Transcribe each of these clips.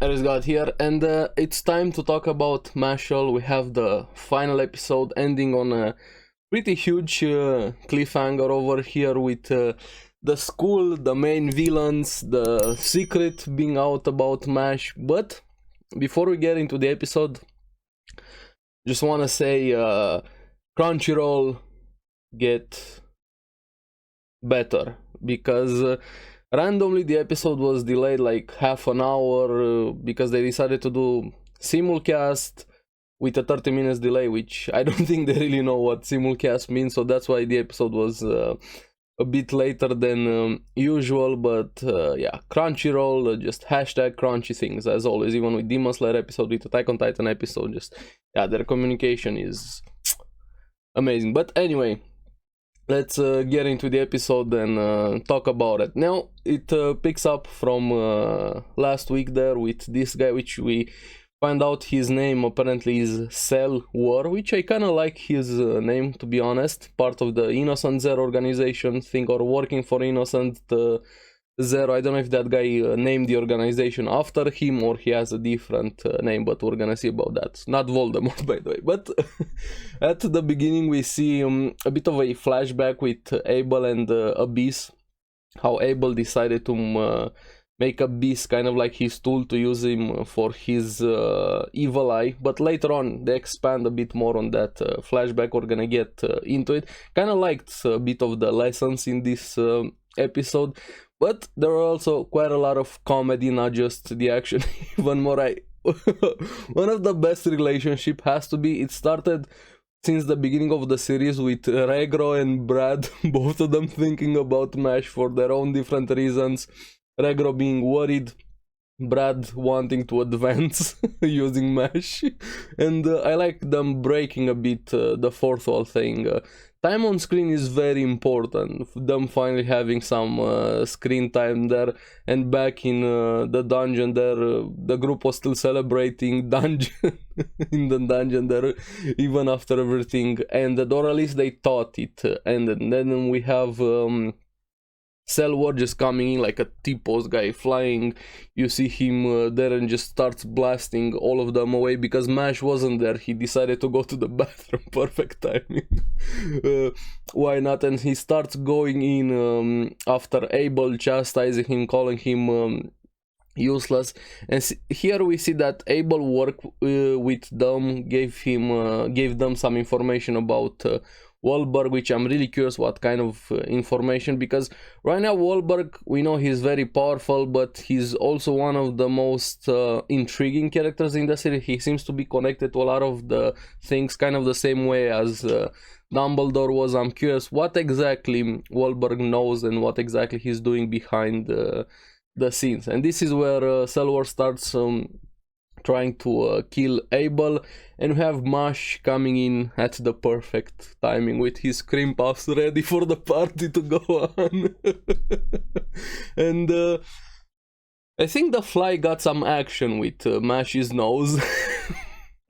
Aries God here, and it's time to talk about Mashle. We have the final episode ending on a pretty huge cliffhanger over here with the school, the main villains, the secret being out about Mash. But before we get into the episode, just want to say Crunchyroll, get better, because randomly the episode was delayed like half an hour because they decided to do simulcast with a 30 minutes delay, which I don't think they really know what simulcast means, so that's why the episode was a bit later than usual. But yeah, Crunchyroll, just hashtag crunchy things as always, even with Demon Slayer episode, with Attack on Titan episode, just yeah, their communication is amazing. But anyway, let's get into the episode and talk about it. Now, it picks up from last week there with this guy, which we find out his name apparently is Cell War, which I kind of like his name, to be honest. Part of the Innocent Zero organization thing, or working for Innocent Zero. I don't know if that guy named the organization after him or he has a different name, but we're gonna see about that. Not Voldemort, by the way. But at the beginning we see a bit of a flashback with Abel and Abyss. How Abel decided to make Abyss kind of like his tool to use him for his evil eye. But later on they expand a bit more on that flashback. We're gonna get into it. Kind of liked a bit of the lessons in this episode. But there are also quite a lot of comedy, not just the action. Even more, one of the best relationship has to be, it started since the beginning of the series with Regro and Brad, both of them thinking about Mash for their own different reasons. Regro being worried, Brad wanting to advance using Mash, and I like them breaking a bit the fourth wall thing. Time on screen is very important, them finally having some screen time there, and back in the dungeon there, the group was still celebrating dungeon in the dungeon there, even after everything ended, or at least they thought it ended. And then we have Cell War just coming in like a T-pose guy flying. You see him there and just starts blasting all of them away because Mash wasn't there. He decided to go to the bathroom. Perfect timing. Why not? And he starts going in after Abel, chastising him, calling him useless. And here we see that Abel worked with them, gave them some information about Wahlberg, which I'm really curious what kind of information, because right now Wahlberg, we know he's very powerful, but he's also one of the most intriguing characters in the series. He seems to be connected to a lot of the things kind of the same way as Dumbledore was. I'm curious what exactly Wahlberg knows and what exactly he's doing behind the scenes. And this is where Cell War starts trying to kill Abel, and we have Mash coming in at the perfect timing with his cream puffs ready for the party to go on. And I think the fly got some action with Mash's nose.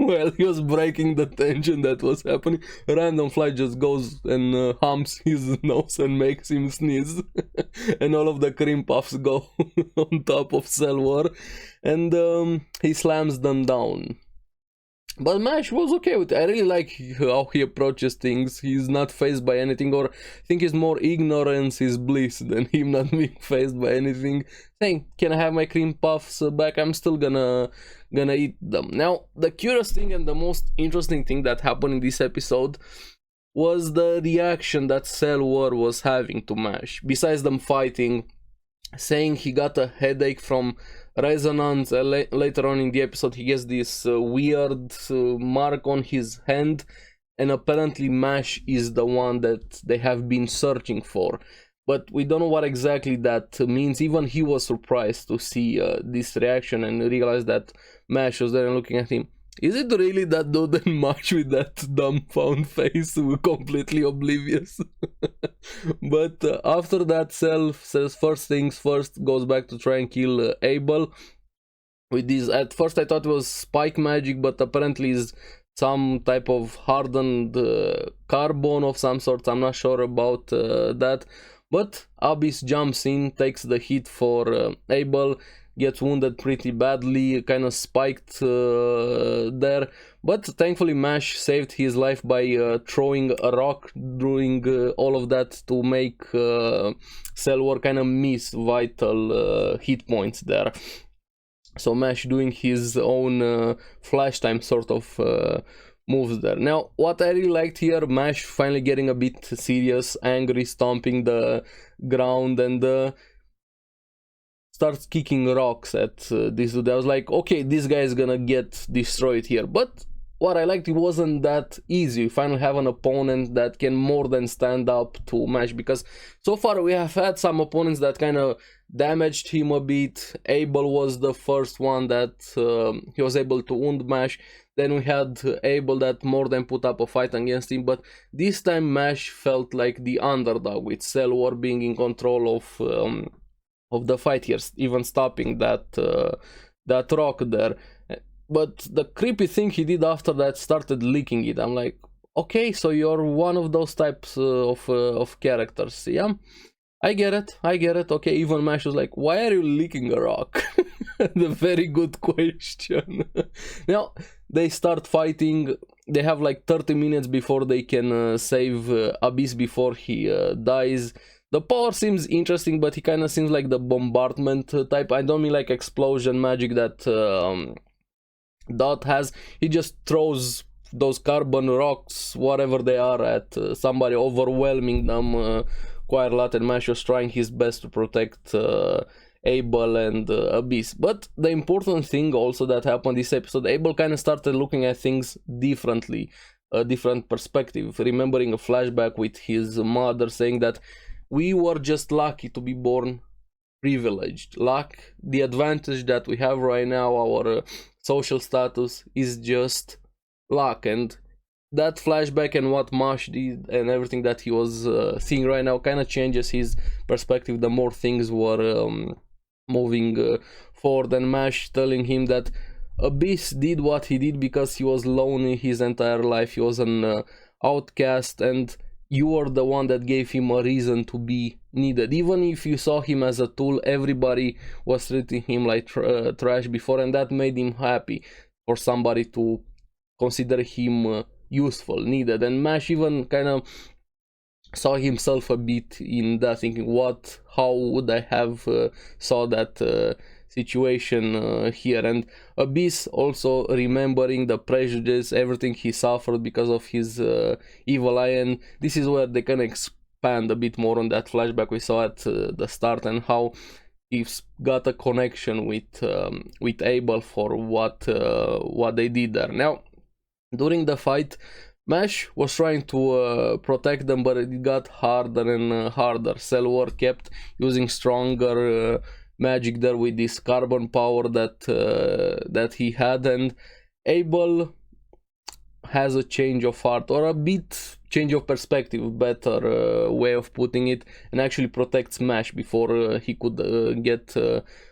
Well, he was breaking the tension that was happening. A random fly just goes and humps his nose and makes him sneeze. And all of the cream puffs go on top of Cell War. And he slams them down. But Mash was okay with it. I really like how he approaches things. He's not fazed by anything, or I think it's more ignorance is bliss than him not being fazed by anything. Saying, can I have my cream puffs back? I'm still gonna eat them. Now, the curious thing and the most interesting thing that happened in this episode was the reaction that Cell War was having to Mash. Besides them fighting, saying he got a headache from resonance. Later on in the episode he gets this weird mark on his hand, and apparently Mash is the one that they have been searching for, but we don't know what exactly that means. Even he was surprised to see this reaction and realize that Mash was there and looking at him. Is it really that dude and Mash with that dumbfound face, completely oblivious? But after that, Cell says first things first, goes back to try and kill Abel. With this, at first I thought it was spike magic, but apparently is some type of hardened carbon of some sort. I'm not sure about that. But Abyss jumps in, takes the hit for Abel, gets wounded pretty badly, kind of spiked there. But thankfully Mash saved his life by throwing a rock, doing all of that to make Selwar kind of miss vital hit points there. So Mash doing his own flash time sort of moves there. Now, what I really liked here, Mash finally getting a bit serious, angry, stomping the ground, and starts kicking rocks at this dude. I was like, okay, this guy is gonna get destroyed here. But what I liked, it wasn't that easy. You finally have an opponent that can more than stand up to Mash, because so far we have had some opponents that kind of damaged him a bit. Abel was the first one that he was able to wound Mash. Then we had Abel that more than put up a fight against him, but this time Mash felt like the underdog, with Selwar being in control of the fight here, even stopping that rock there. But the creepy thing he did after that, started licking it. I'm like, okay, so you're one of those types of characters, yeah? I get it. Okay, even Mash was like, why are you licking a rock? The very good question. Now, they start fighting. They have like 30 minutes before they can save Abyss before he dies. The power seems interesting, but he kind of seems like the bombardment type. I don't mean like explosion magic that Dot has. He just throws those carbon rocks, whatever they are, at somebody, overwhelming them quite a lot, and Mash was trying his best to protect Abel and Abyss. But the important thing also that happened this episode, Abel kind of started looking at things differently, a different perspective, remembering a flashback with his mother saying that we were just lucky to be born privileged. Luck, the advantage that we have right now, our social status, is just luck. And that flashback and what Mash did and everything that he was seeing right now kind of changes his perspective the more things were moving forward. And Mash telling him that Abyss did what he did because he was lonely his entire life. He was an outcast, and you were the one that gave him a reason to be needed. Even if you saw him as a tool, everybody was treating him like trash before, and that made him happy for somebody to consider him useful, needed. And Mash even kind of saw himself a bit in that, thinking, how would I have saw that situation here. And Abyss also remembering the prejudice, everything he suffered because of his evil eye, and this is where they can expand a bit more on that flashback we saw at the start, and how he's got a connection with Abel for what they did there. Now, during the fight, Mash was trying to protect them, but it got harder and harder. Selwar kept using stronger magic there with this carbon power that he had, and Abel has a change of heart, or a bit change of perspective, better way of putting it, and actually protects Mash before he could get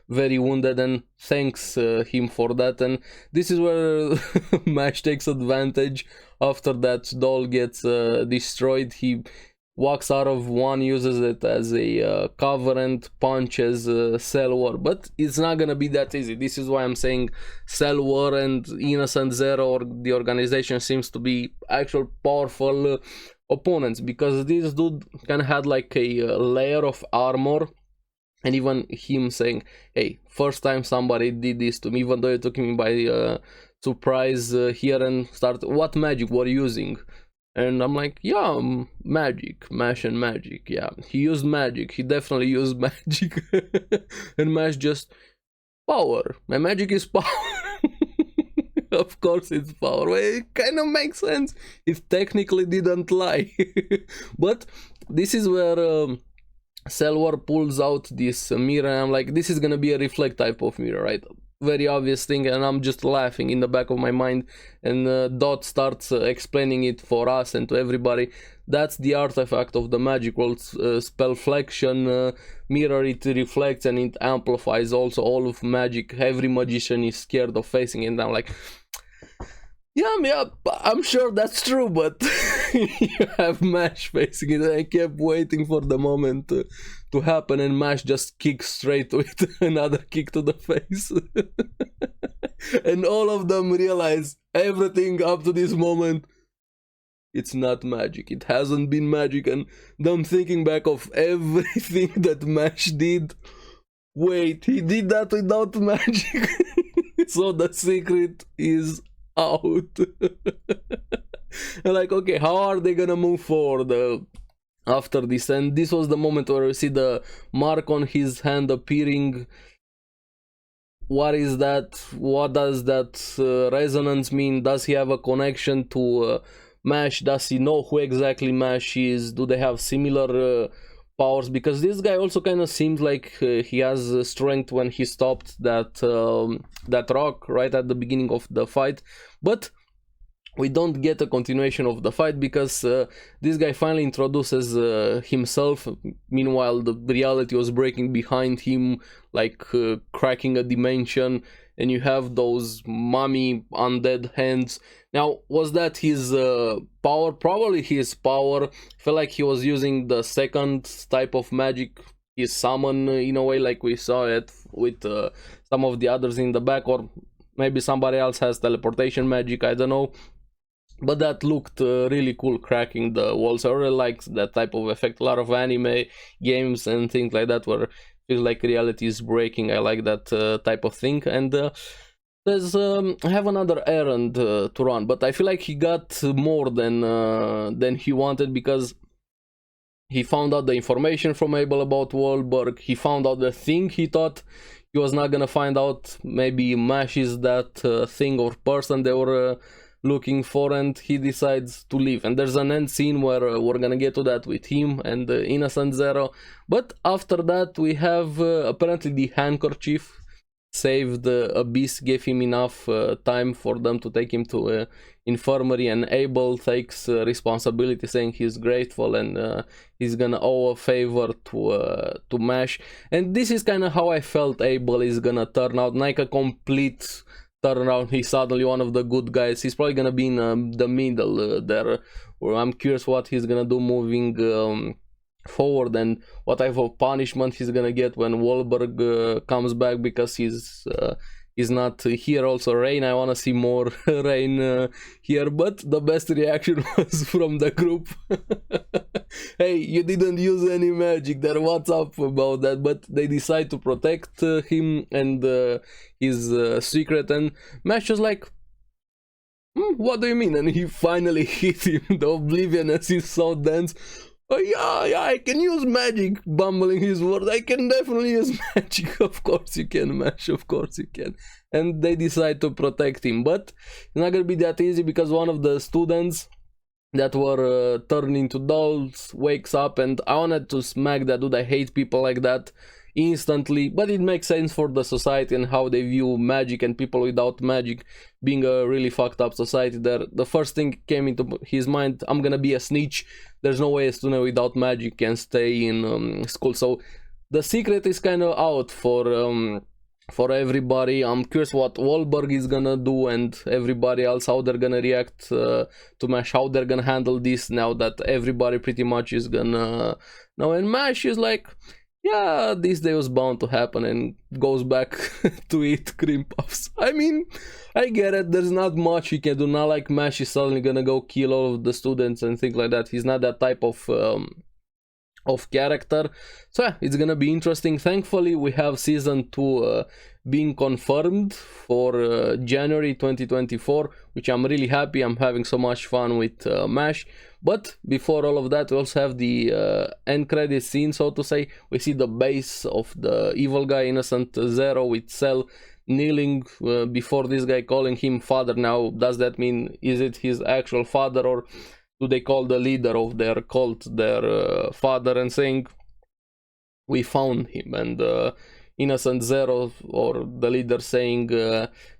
very wounded, and thanks him for that. And this is where Mash takes advantage. After that doll gets destroyed, he walks out of one, uses it as a cover, and punches Selwar. But it's not gonna be that easy. This is why I'm saying Selwar and Innocent Zero, or the organization, seems to be actual powerful opponents, because this dude kind of had like a layer of armor. And even him saying, hey, first time somebody did this to me, even though it took me by surprise here, and start, what magic were you using? And I'm like, yeah, magic, Mash and magic. Yeah, he used magic. He definitely used magic. And Mash just, power. My magic is power. Of course it's power. Well, it kind of makes sense. It technically didn't lie. But this is where Selwar pulls out this mirror, and I'm like, this is gonna be a reflect type of mirror, right? Very obvious thing, and I'm just laughing in the back of my mind, and Dot starts explaining it for us and to everybody. That's the artifact of the magic world, spellflection mirror. It reflects and it amplifies also all of magic. Every magician is scared of facing it, and I'm like, yeah, I'm sure that's true, but you have Mash facing it. I kept waiting for the moment to happen, and Mash just kicks straight with another kick to the face. And all of them realize everything up to this moment, it's not magic. It hasn't been magic. And them thinking back of everything that Mash did. Wait, he did that without magic. So the secret is out. And like, okay, how are they gonna move forward after this? And this was the moment where we see the mark on his hand appearing. What is that? What does that resonance mean? Does he have a connection to Mash? Does he know who exactly Mash is? Do they have similar powers? Because this guy also kind of seems like he has strength when he stopped that rock right at the beginning of the fight, but we don't get a continuation of the fight because this guy finally introduces himself. Meanwhile, the reality was breaking behind him, like cracking a dimension, and you have those mummy undead hands. Now, was that his power? Probably his power. I feel like he was using the second type of magic, his summon, in a way, like we saw it with some of the others in the back, or maybe somebody else has teleportation magic, I don't know. But that looked really cool, cracking the walls. I really liked that type of effect. A lot of anime games and things like that where it feels like reality is breaking. I like that type of thing. And I have another errand to run, but I feel like he got more than he wanted, because he found out the information from Abel about Wahlberg. He found out the thing he thought he was not gonna find out. Maybe Mash is that thing or person they were looking for, and he decides to leave. And there's an end scene where we're gonna get to that with him and Innocent Zero. But after that we have apparently the handkerchief saved Abyss, gave him enough time for them to take him to infirmary, and Abel takes responsibility, saying he's grateful and he's gonna owe a favor to Mash. And this is kind of how I felt Abel is gonna turn out, like a complete turnaround. He's suddenly one of the good guys. He's probably gonna be in the middle there, or I'm curious what he's gonna do moving forward, and what type of punishment he's gonna get when Wahlberg comes back, because he's not here. Also Rain, I want to see more Rain here. But the best reaction was from the group. Hey, you didn't use any magic there, what's up about that? But they decide to protect him and his secret, and Mash was like, what do you mean? And he finally hit him, the Oblivion, as he saw dance. Oh yeah, I can use magic, bumbling his words. I can definitely use magic. Of course you can, Mash, of course you can. And they decide to protect him, but it's not gonna be that easy, because one of the students that were turned into dolls wakes up, and I wanted to smack that dude. I hate people like that instantly, but it makes sense for the society and how they view magic and people without magic being a really fucked up society there. The first thing came into his mind, I'm gonna be a snitch. There's no way a student without magic can stay in school. So the secret is kind of out for everybody. I'm curious what Wahlberg is gonna do and everybody else, how they're gonna react to Mash, how they're gonna handle this now that everybody pretty much is gonna know. And Mash is like, yeah, this day was bound to happen, and goes back to eat cream puffs. I mean, I get it, there's not much he can do. Not like Mash is suddenly gonna go kill all of the students and things like that. He's not that type of character. So yeah, it's gonna be interesting. Thankfully we have season 2 being confirmed for January 2024, which I'm really happy. I'm having so much fun with Mash. But before all of that, we also have the end credit scene, so to say. We see the base of the evil guy, Innocent Zero, with Cell kneeling before this guy, calling him father. Now, does that mean, is it his actual father, or do they call the leader of their cult their father, and saying, we found him? And Innocent Zero, or the leader, saying,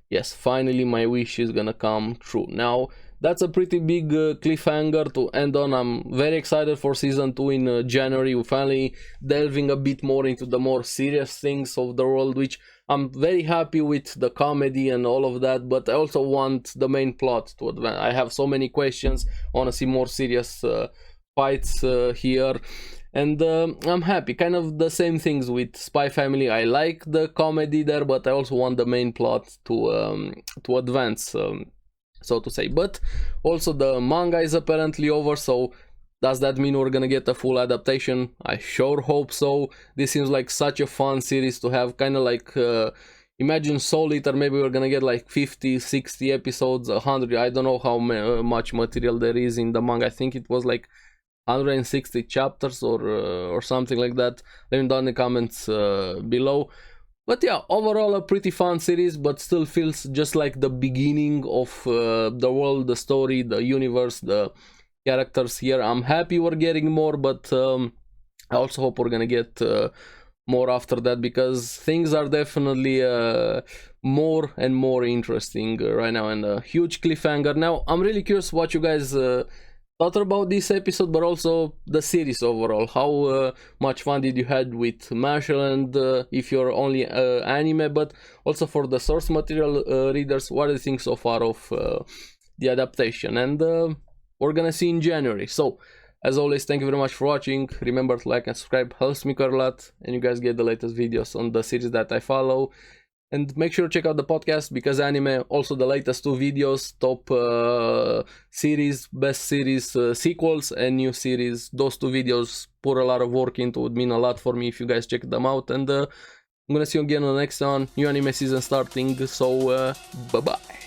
yes, finally my wish is gonna come true. Now, that's a pretty big cliffhanger to end on. I'm very excited for season 2 in January. We're finally delving a bit more into the more serious things of the world, which I'm very happy with the comedy and all of that, but I also want the main plot to advance. I have so many questions. I want to see more serious fights here, and I'm happy. Kind of the same things with Spy Family. I like the comedy there, but I also want the main plot to advance, so to say. But also the manga is apparently over, so does that mean we're gonna get a full adaptation? I sure hope so. This seems like such a fun series to have, kind of like imagine Soul Eater. Maybe we're gonna get like 50, 60 episodes, 100. I don't know how much material there is in the manga. I think it was like 160 chapters or something like that. Let me know in the comments below. But yeah, overall a pretty fun series, but still feels just like the beginning of the world, the story, the universe, the characters here. I'm happy we're getting more, but I also hope we're gonna get more after that, because things are definitely more and more interesting right now, and a huge cliffhanger. Now I'm really curious what you guys thought about this episode, but also the series overall. How much fun did you had with Mashle, and if you're only anime, but also for the source material readers, what do you think so far of the adaptation? And we're gonna see in January. So as always, thank you very much for watching. Remember to like and subscribe, helps me quite a lot, and you guys get the latest videos on the series that I follow. And make sure to check out the podcast, because anime, also the latest 2 videos, top series, best series, sequels, and new series. Those 2 videos put a lot of work into, would mean a lot for me if you guys check them out. And I'm gonna see you again on the next one. New anime season starting, so bye bye.